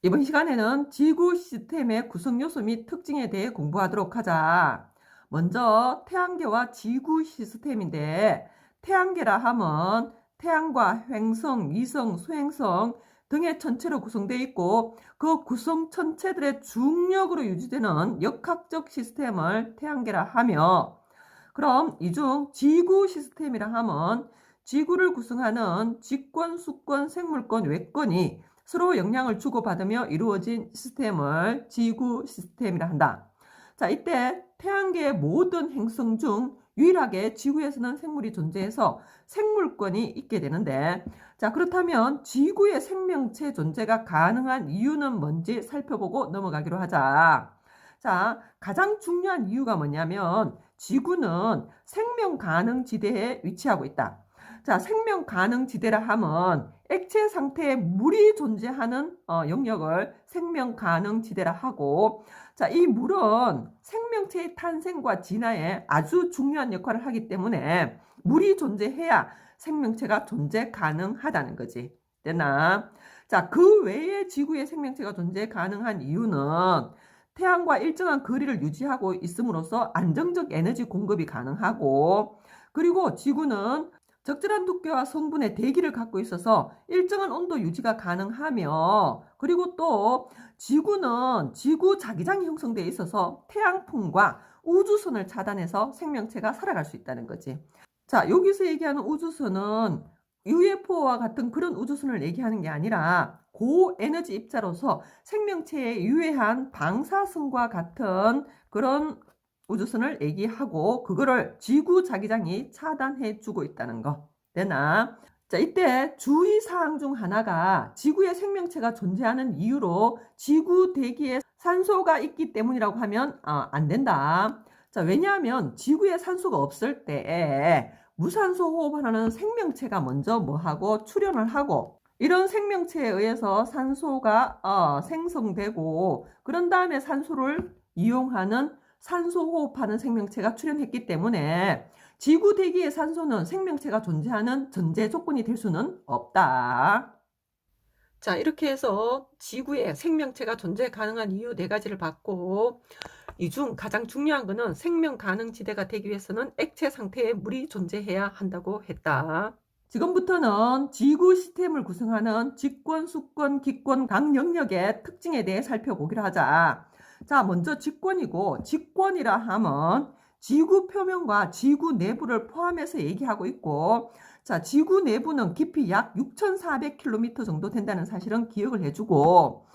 이번 시간에는 지구 시스템의 구성 요소 및 특징에 대해 공부하도록 하자. 먼저 태양계와 지구 시스템인데, 태양계라 하면 태양과 행성, 위성, 소행성 등의 천체로 구성되어 있고, 그 구성 천체들의 중력으로 유지되는 역학적 시스템을 태양계라 하며, 그럼 이 중 지구 시스템이라 하면 지구를 구성하는 직권, 수권, 생물권, 외권이 서로 영향을 주고받으며 이루어진 시스템을 지구 시스템이라 한다. 자, 이때 태양계의 모든 행성 중 유일하게 지구에서는 생물이 존재해서 생물권이 있게 되는데, 자, 그렇다면 지구의 생명체 존재가 가능한 이유는 뭔지 살펴보고 넘어가기로 하자. 자, 가장 중요한 이유가 뭐냐면 지구는 생명 가능 지대에 위치하고 있다. 자, 생명 가능 지대라 하면 액체 상태에 물이 존재하는 영역을 생명 가능 지대라 하고, 자, 이 물은 생명체의 탄생과 진화에 아주 중요한 역할을 하기 때문에 물이 존재해야 생명체가 존재 가능하다는 거지. 됐나? 자, 그 외에 지구에 생명체가 존재 가능한 이유는 태양과 일정한 거리를 유지하고 있음으로써 안정적 에너지 공급이 가능하고, 그리고 지구는 적절한 두께와 성분의 대기를 갖고 있어서 일정한 온도 유지가 가능하며, 그리고 또 지구는 지구 자기장이 형성되어 있어서 태양풍과 우주선을 차단해서 생명체가 살아갈 수 있다는 거지. 자, 여기서 얘기하는 우주선은 UFO와 같은 그런 우주선을 얘기하는 게 아니라 고에너지 입자로서 생명체에 유해한 방사선과 같은 그런 우주선을 얘기하고, 그거를 지구 자기장이 차단해 주고 있다는 거. 되나? 자, 이때 주의사항 중 하나가 지구에 생명체가 존재하는 이유로 지구 대기에 산소가 있기 때문이라고 하면 안 된다. 자, 왜냐하면 지구에 산소가 없을 때 무산소 호흡하는 생명체가 먼저 뭐하고 출현을 하고, 이런 생명체에 의해서 산소가 생성되고, 그런 다음에 산소를 이용하는 산소 호흡하는 생명체가 출현했기 때문에 지구 대기의 산소는 생명체가 존재하는 전제 조건이 될 수는 없다. 자, 이렇게 해서 지구에 생명체가 존재 가능한 이유 4가지를 봤고, 이 중 가장 중요한 것은 생명 가능 지대가 되기 위해서는 액체 상태의 물이 존재해야 한다고 했다. 지금부터는 지구 시스템을 구성하는 직권, 수권, 기권 각 영역의 특징에 대해 살펴보기로 하자. 자, 먼저 직권이고, 직권이라 하면 지구 표면과 지구 내부를 포함해서 얘기하고 있고, 자, 지구 내부는 깊이 약 6,400km 정도 된다는 사실은 기억을 해주고,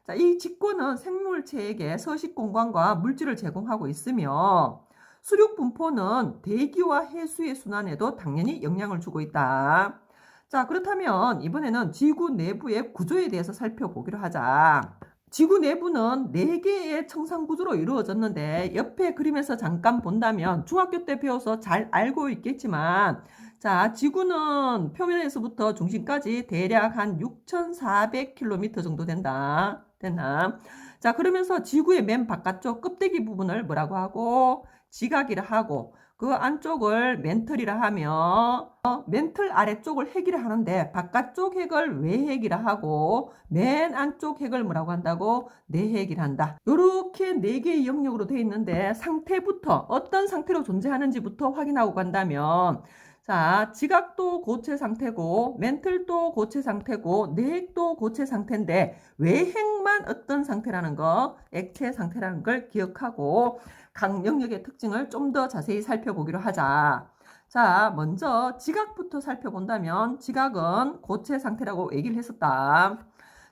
자, 이 직권은 생물체에게 서식 공간과 물질을 제공하고 있으며, 수륙 분포는 대기와 해수의 순환에도 당연히 영향을 주고 있다. 자, 그렇다면 이번에는 지구 내부의 구조에 대해서 살펴보기로 하자. 지구 내부는 4개의 청산 구조로 이루어졌는데, 옆에 그림에서 잠깐 본다면 중학교 때 배워서 잘 알고 있겠지만, 자, 지구는 표면에서부터 중심까지 대략 한 6,400km 정도 된다. 됐나? 자, 그러면서 지구의 맨 바깥쪽 껍데기 부분을 뭐라고 하고? 지각이라 하고, 그 안쪽을 멘틀이라 하며, 멘틀 아래쪽을 핵이라 하는데, 바깥쪽 핵을 외핵이라 하고, 맨 안쪽 핵을 뭐라고 한다고? 내핵이라 한다. 요렇게 4개의 영역으로 되어 있는데, 상태부터 어떤 상태로 존재하는지부터 확인하고 간다면, 자, 지각도 고체 상태고, 멘틀도 고체 상태고, 내핵도 고체 상태인데, 외핵만 어떤 상태라는 거, 액체 상태라는 걸 기억하고, 각 영역의 특징을 좀 더 자세히 살펴보기로 하자. 자, 먼저 지각부터 살펴본다면, 지각은 고체 상태라고 얘기를 했었다.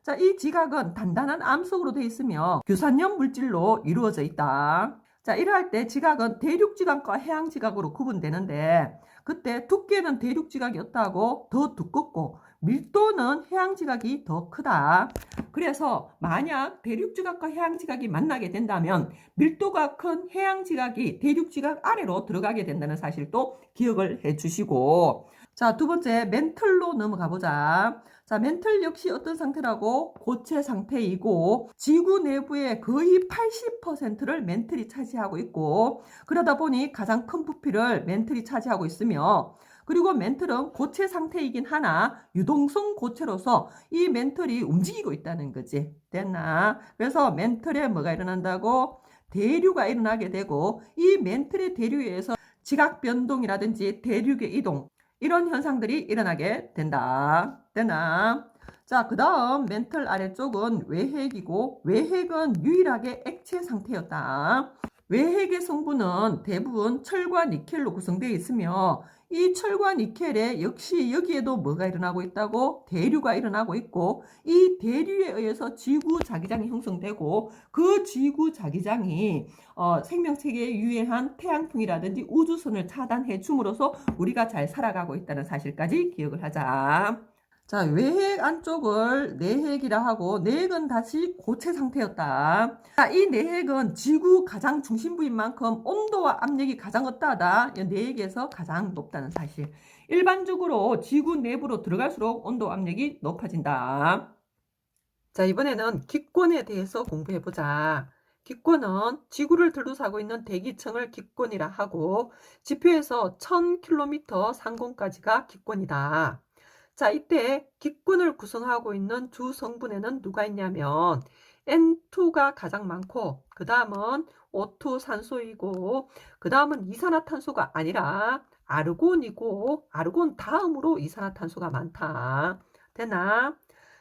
자, 이 지각은 단단한 암석으로 되어 있으며 규산염 물질로 이루어져 있다. 자, 이러할 때 지각은 대륙지각과 해양지각으로 구분되는데, 그때 두께는 대륙지각이었다고 더 두껍고 밀도는 해양지각이 더 크다. 그래서 만약 대륙지각과 해양지각이 만나게 된다면 밀도가 큰 해양지각이 대륙지각 아래로 들어가게 된다는 사실도 기억을 해 주시고, 자, 두 번째 멘틀로 넘어가 보자. 자, 멘틀 역시 어떤 상태라고? 고체 상태이고, 지구 내부의 거의 80%를 멘틀이 차지하고 있고, 그러다 보니 가장 큰 부피를 멘틀이 차지하고 있으며, 그리고 멘틀은 고체 상태이긴 하나 유동성 고체로서 이 멘틀이 움직이고 있다는 거지. 됐나? 그래서 멘틀에 뭐가 일어난다고? 대류가 일어나게 되고 이 멘틀의 대류에서 지각 변동이라든지 대륙의 이동 이런 현상들이 일어나게 된다. 됐나? 자, 그 다음 멘틀 아래쪽은 외핵이고 외핵은 유일하게 액체 상태였다. 외핵의 성분은 대부분 철과 니켈로 구성되어 있으며 이 철과 니켈에 역시 여기에도 뭐가 일어나고 있다고? 대류가 일어나고 있고 이 대류에 의해서 지구 자기장이 형성되고 그 지구 자기장이 생명체계에 유해한 태양풍이라든지 우주선을 차단해 줌으로써 우리가 잘 살아가고 있다는 사실까지 기억을 하자. 자, 외핵 안쪽을 내핵이라 하고 내핵은 다시 고체 상태였다. 자, 이 내핵은 지구 가장 중심부인 만큼 온도와 압력이 가장 어떠하다. 내핵에서 가장 높다는 사실. 일반적으로 지구 내부로 들어갈수록 온도 압력이 높아진다. 자, 이번에는 기권에 대해서 공부해보자. 기권은 지구를 둘러싸고 있는 대기층을 기권이라 하고 지표에서 1000km 상공까지가 기권이다. 자, 이때 기권을 구성하고 있는 주 성분에는 누가 있냐면 N2가 가장 많고 그 다음은 O2 산소이고 그 다음은 이산화탄소가 아니라 아르곤이고 아르곤 다음으로 이산화탄소가 많다. 되나?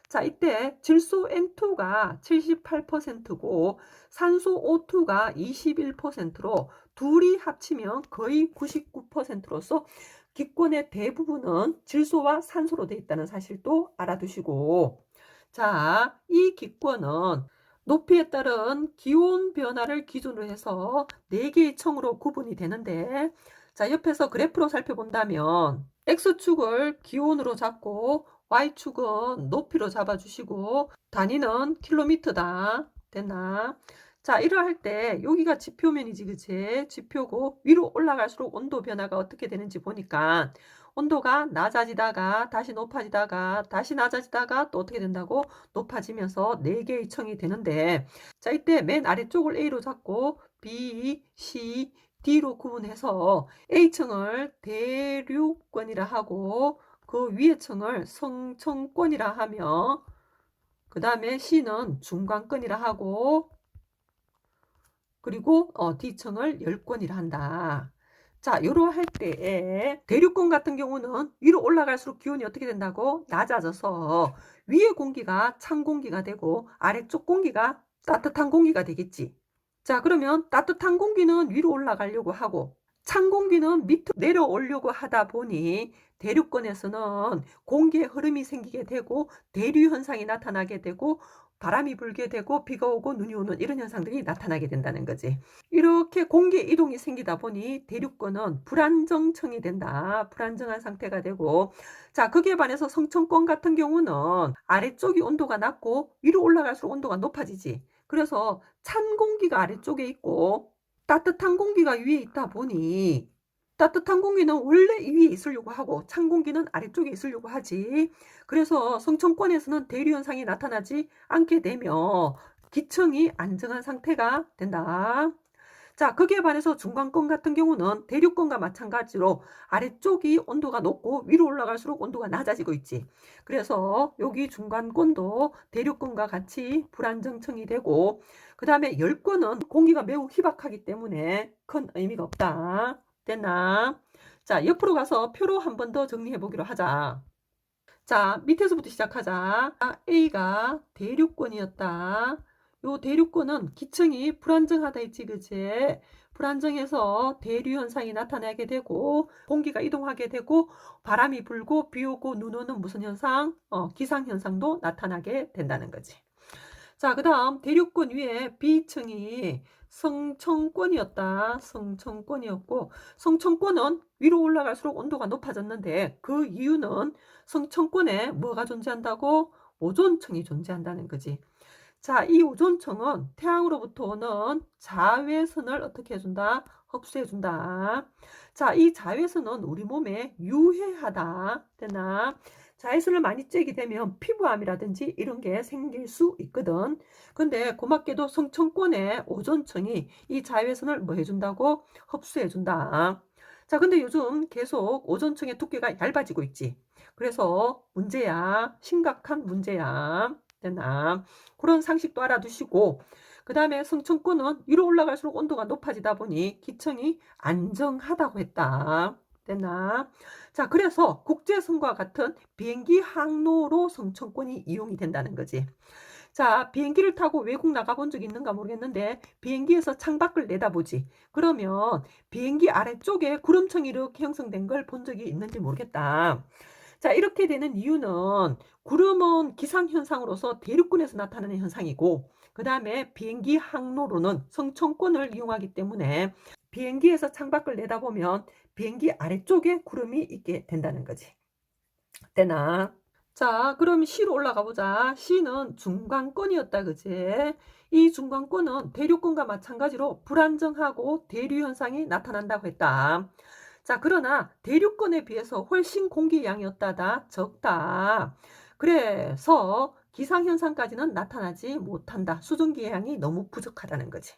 자, 이때 질소 N2가 78%고 산소 O2가 21%로 둘이 합치면 거의 99%로서 기권의 대부분은 질소와 산소로 되어 있다는 사실도 알아두시고, 자, 이 기권은 높이에 따른 기온 변화를 기준으로 해서 4개의 층으로 구분이 되는데, 자, 옆에서 그래프로 살펴본다면 X축을 기온으로 잡고 Y축은 높이로 잡아주시고 단위는 킬로미터다. 됐나? 자, 이러할 때 여기가 지표면이지, 그치? 지표고 위로 올라갈수록 온도 변화가 어떻게 되는지 보니까 온도가 낮아지다가 다시 높아지다가 다시 낮아지다가 또 어떻게 된다고? 높아지면서 4개의 층이 되는데 자, 이때 맨 아래쪽을 A로 잡고 B, C, D로 구분해서 A층을 대륙권이라 하고 그 위에 층을 성층권이라 하며 그 다음에 C는 중간권이라 하고 그리고 D층을 열권이라 한다. 자, 요러할 때에 대륙권 같은 경우는 위로 올라갈수록 기온이 어떻게 된다고? 낮아져서 위에 공기가 찬 공기가 되고 아래쪽 공기가 따뜻한 공기가 되겠지. 자, 그러면 따뜻한 공기는 위로 올라가려고 하고 찬 공기는 밑으로 내려오려고 하다 보니 대륙권에서는 공기의 흐름이 생기게 되고 대류 현상이 나타나게 되고 바람이 불게 되고 비가 오고 눈이 오는 이런 현상들이 나타나게 된다는 거지. 이렇게 공기 이동이 생기다 보니 대륙권은 불안정층이 된다. 불안정한 상태가 되고 자, 거기에 반해서 성층권 같은 경우는 아래쪽이 온도가 낮고 위로 올라갈수록 온도가 높아지지. 그래서 찬 공기가 아래쪽에 있고 따뜻한 공기가 위에 있다 보니 따뜻한 공기는 원래 위에 있으려고 하고 찬 공기는 아래쪽에 있으려고 하지. 그래서 성층권에서는 대류 현상이 나타나지 않게 되며 기층이 안정한 상태가 된다. 자, 거기에 반해서 중간권 같은 경우는 대륙권과 마찬가지로 아래쪽이 온도가 높고 위로 올라갈수록 온도가 낮아지고 있지. 그래서 여기 중간권도 대륙권과 같이 불안정층이 되고 그 다음에 열권은 공기가 매우 희박하기 때문에 큰 의미가 없다. 됐나? 자, 옆으로 가서 표로 한 번 더 정리해 보기로 하자. 자, 밑에서부터 시작하자. A가 대륙권이었다. 요 대륙권은 기층이 불안정하다 했지, 그치? 불안정해서 대류 현상이 나타나게 되고 공기가 이동하게 되고 바람이 불고 비 오고 눈 오는 무슨 현상? 기상 현상도 나타나게 된다는 거지. 자, 그 다음 대륙권 위에 B층이 성층권이었다. 성층권이었고 성층권은 위로 올라갈수록 온도가 높아졌는데 그 이유는 성층권에 뭐가 존재한다고? 오존층이 존재한다는 거지. 자, 이 오존층은 태양으로부터 오는 자외선을 어떻게 해준다? 흡수해준다. 자, 이 자외선은 우리 몸에 유해하다. 되나? 자외선을 많이 쬐게 되면 피부암이라든지 이런 게 생길 수 있거든. 근데 고맙게도 성층권의 오존층이 이 자외선을 뭐 해준다고? 흡수해준다. 자, 근데 요즘 계속 오존층의 두께가 얇아지고 있지. 그래서 문제야. 심각한 문제야. 됐나? 그런 상식도 알아두시고, 그 다음에 성층권은 위로 올라갈수록 온도가 높아지다 보니 기층이 안정하다고 했다. 됐나? 자, 그래서 국제선과 같은 비행기 항로로 성층권이 이용이 된다는 거지. 자, 비행기를 타고 외국 나가본 적 있는가 모르겠는데 비행기에서 창밖을 내다보지. 그러면 비행기 아래쪽에 구름청이 이렇게 형성된 걸 본 적이 있는지 모르겠다. 자, 이렇게 되는 이유는 구름은 기상현상으로서 대륙권에서 나타나는 현상이고 그 다음에 비행기 항로로는 성층권을 이용하기 때문에 비행기에서 창밖을 내다보면 비행기 아래쪽에 구름이 있게 된다는 거지. 되나? 자, 그럼 C로 올라가 보자. C는 중간권이었다, 그지? 이 중간권은 대륙권과 마찬가지로 불안정하고 대류 현상이 나타난다고 했다. 자, 그러나 대륙권에 비해서 훨씬 공기 양이었다다 적다. 그래서 기상현상까지는 나타나지 못한다. 수증기 양이 너무 부족하다는 거지.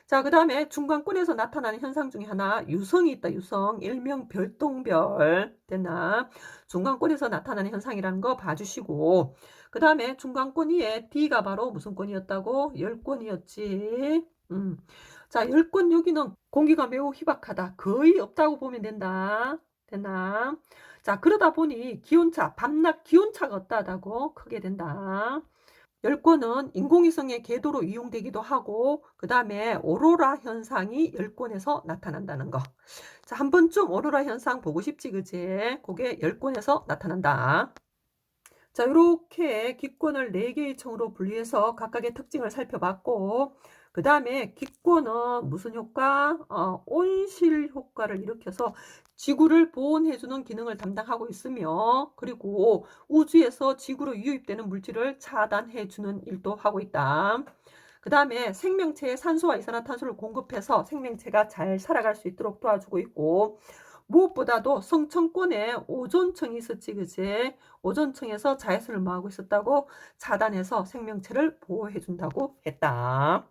자, 그 다음에 중간권에서 나타나는 현상 중에 하나 유성이 있다. 유성. 일명 별똥별. 됐나? 중간권에서 나타나는 현상이라는 거 봐주시고 그 다음에 중간권 위에 D가 바로 무슨 권이었다고? 열권이었지. 자, 열권 여기는 공기가 매우 희박하다. 거의 없다고 보면 된다. 됐나? 자, 그러다 보니 기온차, 밤낮 기온차가 어떠하다고? 크게 된다. 열권은 인공위성의 궤도로 이용되기도 하고 그 다음에 오로라 현상이 열권에서 나타난다는 거. 자, 한 번쯤 오로라 현상 보고 싶지, 그지? 그게 열권에서 나타난다. 자, 이렇게 기권을 4개의 층으로 분리해서 각각의 특징을 살펴봤고 그 다음에 기권은 무슨 효과? 온실 효과를 일으켜서 지구를 보온해주는 기능을 담당하고 있으며 그리고 우주에서 지구로 유입되는 물질을 차단해주는 일도 하고 있다. 그 다음에 생명체에 산소와 이산화탄소를 공급해서 생명체가 잘 살아갈 수 있도록 도와주고 있고 무엇보다도 성층권에 오존층이 있었지, 그지? 오존층에서 자외선을 모아고 있었다고 차단해서 생명체를 보호해준다고 했다.